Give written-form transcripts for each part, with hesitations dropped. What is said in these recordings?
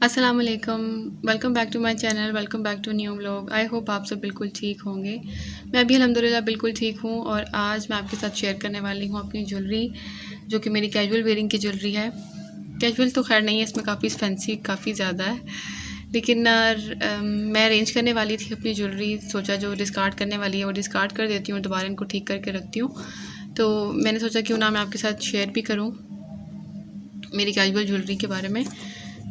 अस्सलाम वालेकुम, welcome back to my channel, welcome back to new vlog. I hope आप सब बिल्कुल ठीक होंगे। मैं भी अल्हम्दुलिल्लाह बिल्कुल ठीक हूँ और आज मैं आपके साथ शेयर करने वाली हूँ अपनी ज्वेलरी, जो कि मेरी कैजुअल वेयरिंग की ज्वेलरी है। कैजुअल तो खैर नहीं है, इसमें काफ़ी फैंसी काफ़ी ज़्यादा है, लेकिन मैं अरेंज करने वाली थी अपनी ज्वेलरी। सोचा जो डिस्कार्ड करने वाली है वो डिस्कार्ड कर देती हूँ, दोबारा इनको ठीक करके रखती हूँ। तो मैंने सोचा क्यों ना मैं आपके साथ शेयर भी करूँ मेरी कैजुअल ज्वेलरी के बारे में।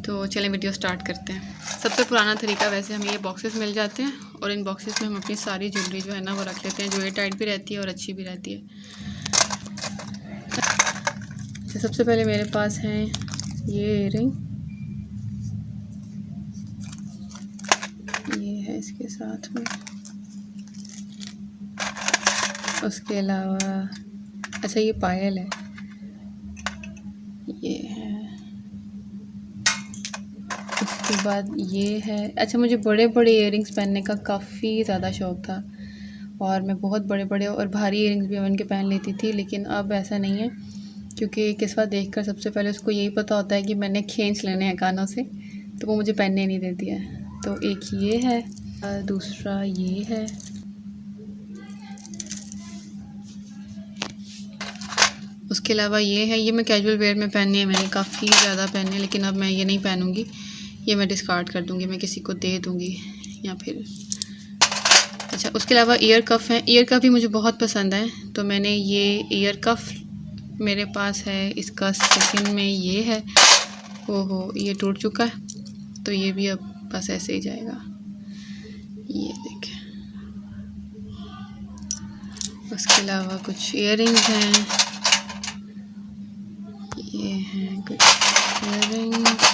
तो चलें वीडियो स्टार्ट करते हैं। सबसे पुराना तरीका वैसे हमें ये बॉक्सेस मिल जाते हैं और इन बॉक्सेस में हम अपनी सारी ज्वेलरी जो है ना वो रख लेते हैं, जो एयर टाइट भी रहती है और अच्छी भी रहती है। अच्छा, सबसे पहले मेरे पास हैं ये इयररिंग, ये है इसके साथ में। उसके अलावा अच्छा ये पायल है, ये है। उसके बाद ये है। अच्छा, मुझे बड़े बड़े इयररिंग्स पहनने का काफ़ी ज़्यादा शौक़ था और मैं बहुत बड़े बड़े और भारी इयररिंग्स भी बन के पहन लेती थी, लेकिन अब ऐसा नहीं है, क्योंकि किस्सा देखकर सबसे पहले उसको यही पता होता है कि मैंने खींच लेने हैं कानों से, तो वो मुझे पहनने नहीं देती है। तो एक ये है, दूसरा ये है, उसके अलावा ये है। ये मैं कैजुअल वेयर में पहननी है, मैंने काफ़ी ज़्यादा पहने, लेकिन अब मैं ये नहीं पहनूँगी, ये मैं डिस्कार्ड कर दूँगी, मैं किसी को दे दूँगी या फिर। अच्छा, उसके अलावा ईयर कफ़ हैं। ईयर कफ़ भी मुझे बहुत पसंद है, तो मैंने ये ईयर कफ़ मेरे पास है। इसका सेकंड में ये है। ओहो, ये टूट चुका है, तो ये भी अब बस ऐसे ही जाएगा। ये देखें। उसके अलावा कुछ इयररिंग्स हैं, ये हैं कुछ इयररिंग्स,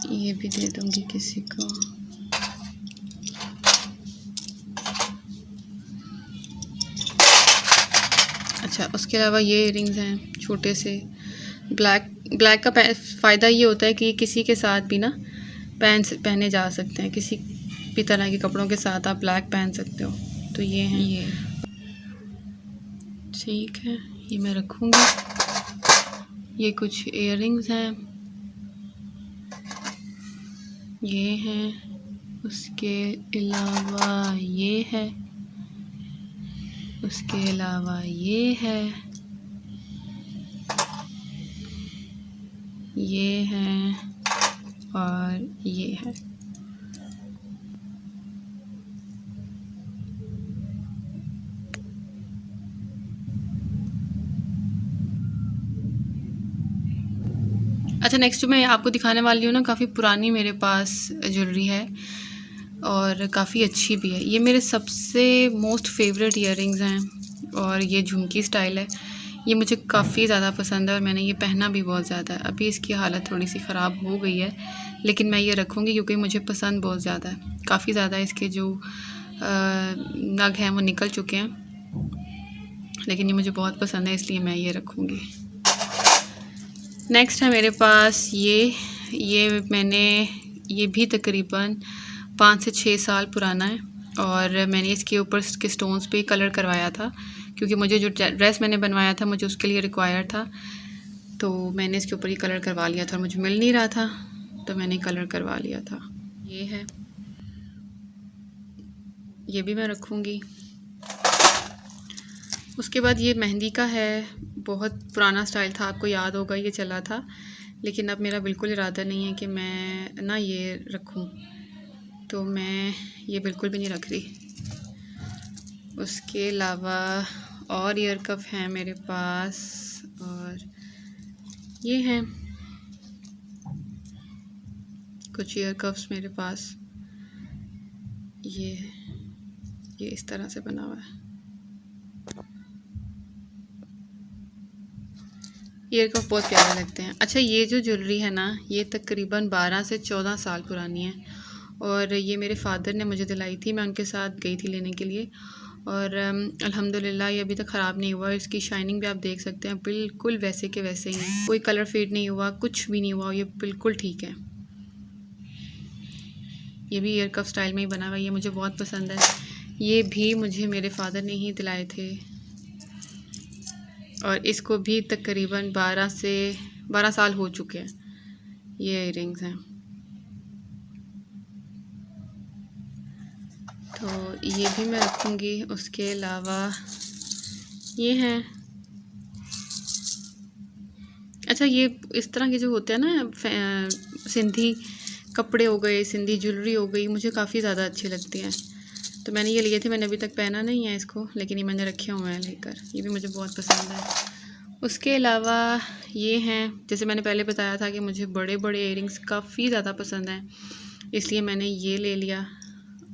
ये भी दे दूँगी किसी को। अच्छा, उसके अलावा ये इयररिंग्स हैं छोटे से, ब्लैक का फ़ायदा ये होता है कि किसी के साथ भी ना पहने जा सकते हैं, किसी भी तरह के कपड़ों के साथ आप ब्लैक पहन सकते हो। तो ये हैं, ये ठीक है, ये मैं रखूँगी। ये कुछ इयररिंग्स हैं, ये हैं। उसके अलावा ये है, उसके अलावा ये है, ये हैं और ये है। अच्छा, नेक्स्ट जो मैं आपको दिखाने वाली हूँ ना, काफ़ी पुरानी मेरे पास ज्वेलरी है और काफ़ी अच्छी भी है। ये मेरे सबसे मोस्ट फेवरेट इयररिंग्स हैं और ये झुमकी स्टाइल है। ये मुझे काफ़ी ज़्यादा पसंद है और मैंने ये पहना भी बहुत ज़्यादा है। अभी इसकी हालत थोड़ी सी ख़राब हो गई है, लेकिन मैं ये रखूँगी क्योंकि मुझे पसंद बहुत ज़्यादा है। काफ़ी ज़्यादा इसके जो नग हैं वो निकल चुके हैं, लेकिन ये मुझे बहुत पसंद है, इसलिए मैं ये रखूँगी। नेक्स्ट है मेरे पास ये मैंने, ये भी तकरीबन 5 से 6 साल पुराना है और मैंने इसके ऊपर के स्टोन्स पे कलर करवाया था, क्योंकि मुझे जो ड्रेस मैंने बनवाया था मुझे उसके लिए रिक्वायर था, तो मैंने इसके ऊपर ही कलर करवा लिया था। मुझे मिल नहीं रहा था तो मैंने कलर करवा लिया था। ये है, ये भी मैं रखूँगी। उसके बाद ये मेहंदी का है, बहुत पुराना स्टाइल था, आपको याद होगा ये चला था, लेकिन अब मेरा बिल्कुल इरादा नहीं है कि मैं ना ये रखूं, तो मैं ये बिल्कुल भी नहीं रख रही। उसके अलावा और ईयर कफ हैं मेरे पास और ये हैं कुछ ईयर कफ्स मेरे पास। ये इस तरह से बना हुआ है। ईयर कफ बहुत प्यारे लगते हैं। अच्छा, ये जो ज्वेलरी है ना, ये तकरीबन 12 से 14 साल पुरानी है और ये मेरे फादर ने मुझे दिलाई थी। मैं उनके साथ गई थी लेने के लिए और अल्हम्दुलिल्लाह ये अभी तक ख़राब नहीं हुआ। इसकी शाइनिंग भी आप देख सकते हैं, बिल्कुल वैसे के वैसे ही है, कोई कलर फेड नहीं हुआ, कुछ भी नहीं हुआ, ये बिल्कुल ठीक है। ये भी ईयर कफ स्टाइल में ही बना हुआ है, ये मुझे बहुत पसंद है। ये भी मुझे मेरे फादर ने ही दिलाए थे और इसको भी तकरीबन 12 साल हो चुके हैं। ये इयरिंग्स हैं। तो ये भी मैं रखूँगी। उसके अलावा ये हैं। अच्छा, ये इस तरह के जो होते हैं ना सिंधी कपड़े हो गए, सिंधी ज्वेलरी हो गई, मुझे काफ़ी ज़्यादा अच्छी लगती हैं। तो मैंने ये लिए थे, मैंने अभी तक पहना नहीं है इसको, लेकिन ये मैंने रखे हुए हैं लेकर। ये भी मुझे बहुत पसंद है। उसके अलावा ये हैं, जैसे मैंने पहले बताया था कि मुझे बड़े बड़े इयरिंग्स काफ़ी ज़्यादा पसंद हैं, इसलिए मैंने ये ले लिया।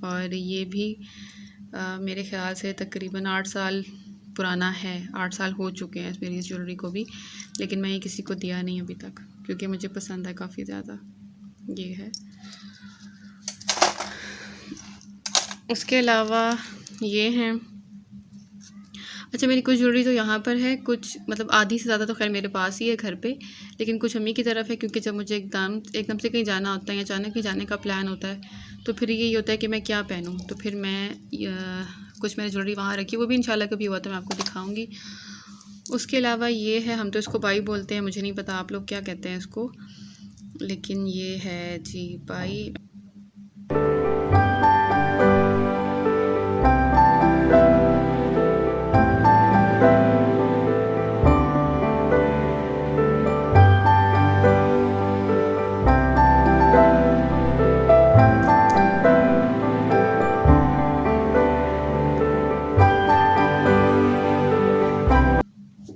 और ये भी मेरे ख़्याल से तकरीबन 8 साल पुराना है। 8 साल हो चुके हैं मेरी इस ज्वेलरी को भी, लेकिन मैं ये किसी को दिया नहीं अभी तक, क्योंकि मुझे पसंद है काफ़ी ज़्यादा। ये है। उसके अलावा ये हैं। अच्छा, मेरी कुछ ज्वेलरी तो यहाँ पर है, कुछ मतलब आधी से ज़्यादा तो खैर मेरे पास ही है घर पे, लेकिन कुछ अम्मी की तरफ है, क्योंकि जब मुझे एकदम से कहीं जाना होता है या अचानक कहीं जाने का प्लान होता है, तो फिर यही होता है कि मैं क्या पहनूँ। तो फिर मैं कुछ मेरी ज्वेलरी वहाँ रखी, वो भी इंशाल्लाह कभी हुआ तो मैं आपको दिखाऊँगी। उसके अलावा ये है, हम तो इसको पाई बोलते हैं, मुझे नहीं पता आप लोग क्या कहते हैं इसको, लेकिन ये है जी पाई।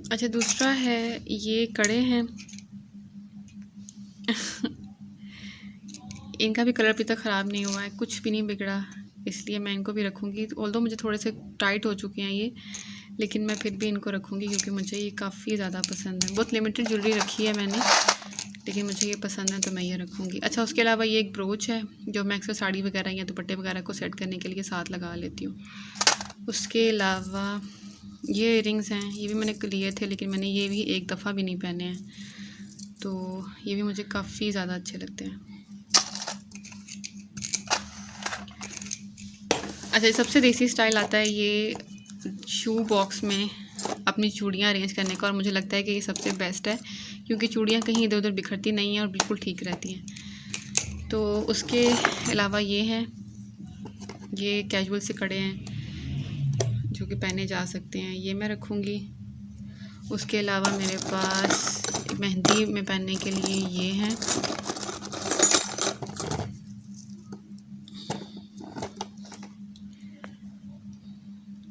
अच्छा, दूसरा है ये कड़े हैं। इनका भी कलर अभी तक ख़राब नहीं हुआ है, कुछ भी नहीं बिगड़ा, इसलिए मैं इनको भी रखूँगी। ऑल्दो मुझे थोड़े से टाइट हो चुके हैं ये, लेकिन मैं फिर भी इनको रखूँगी, क्योंकि मुझे ये काफ़ी ज़्यादा पसंद है। बहुत लिमिटेड ज्वेलरी रखी है मैंने, लेकिन मुझे ये पसंद है तो मैं ये रखूँगी। अच्छा, उसके अलावा ये एक ब्रोच है, जो मैं अक्सर साड़ी वगैरह या दुपट्टे वगैरह को सेट करने के लिए साथ लगा लेती हूँ। उसके अलावा ये इयरिंग्स हैं, ये भी मैंने लिए थे, लेकिन मैंने ये भी एक दफ़ा भी नहीं पहने हैं, तो ये भी मुझे काफ़ी ज़्यादा अच्छे लगते हैं। अच्छा, सबसे देसी स्टाइल आता है ये शू बॉक्स में अपनी चूड़ियाँ अरेंज करने का, और मुझे लगता है कि ये सबसे बेस्ट है, क्योंकि चूड़ियाँ कहीं इधर उधर बिखरती नहीं हैं और बिल्कुल ठीक रहती हैं। तो उसके अलावा ये हैं, ये कैजुअल से कड़े हैं जो कि पहने जा सकते हैं, ये मैं रखूँगी। उसके अलावा मेरे पास मेहंदी में पहनने के लिए ये हैं।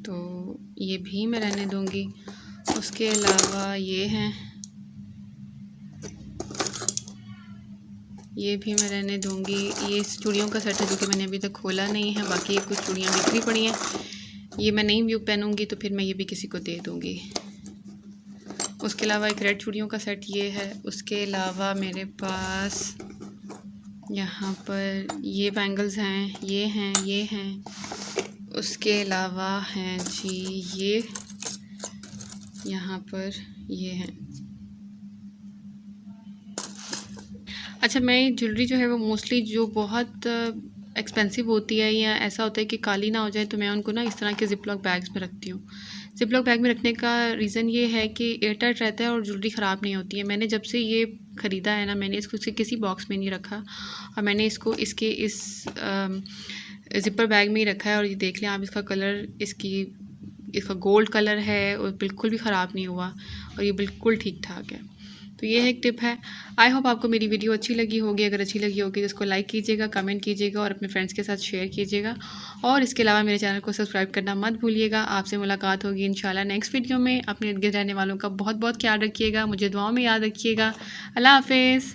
तो ये भी मैं रहने दूँगी। उसके अलावा ये हैं, ये भी मैं रहने दूँगी। ये चूड़ियों का सेट है जो कि मैंने अभी तक खोला नहीं है, बाकी ये कुछ चूड़ियाँ बिखरी पड़ी हैं, ये मैं नहीं व्यू पहनूँगी, तो फिर मैं ये भी किसी को दे दूँगी। उसके अलावा एक रेड चूड़ियों का सेट ये है। उसके अलावा मेरे पास यहाँ पर ये बैंगल्स हैं, ये हैं, ये हैं। उसके अलावा हैं जी ये यहाँ पर ये हैं। अच्छा, मैं ज्वेलरी जो है वो मोस्टली जो बहुत एक्सपेंसिव होती है या ऐसा होता है कि काली ना हो जाए, तो मैं उनको ना इस तरह के ज़िप लॉक बैग्स में रखती हूँ। ज़िप लॉक बैग में रखने का रीज़न ये है कि एयर टाइट रहता है और ज्वेलरी ख़राब नहीं होती है। मैंने जब से ये ख़रीदा है ना, मैंने इसको किसी बॉक्स में नहीं रखा, और मैंने इसको इसके इस ज़िपर बैग में ही रखा है। और ये देख लें आप, इसका कलर इसका गोल्ड कलर है और बिल्कुल भी ख़राब नहीं हुआ, और ये बिल्कुल ठीक ठाक है। तो ये एक टिप है। आई होप आपको मेरी वीडियो अच्छी लगी होगी। अगर अच्छी लगी होगी तो इसको लाइक कीजिएगा, कमेंट कीजिएगा और अपने फ्रेंड्स के साथ शेयर कीजिएगा। और इसके अलावा मेरे चैनल को सब्सक्राइब करना मत भूलिएगा। आपसे मुलाकात होगी इंशाल्लाह नेक्स्ट वीडियो में। अपने इर्द गिर्द रहने वालों का बहुत बहुत ख्याल रखिएगा, मुझे दुआओं में याद रखिएगा। अल्लाह हाफिज़।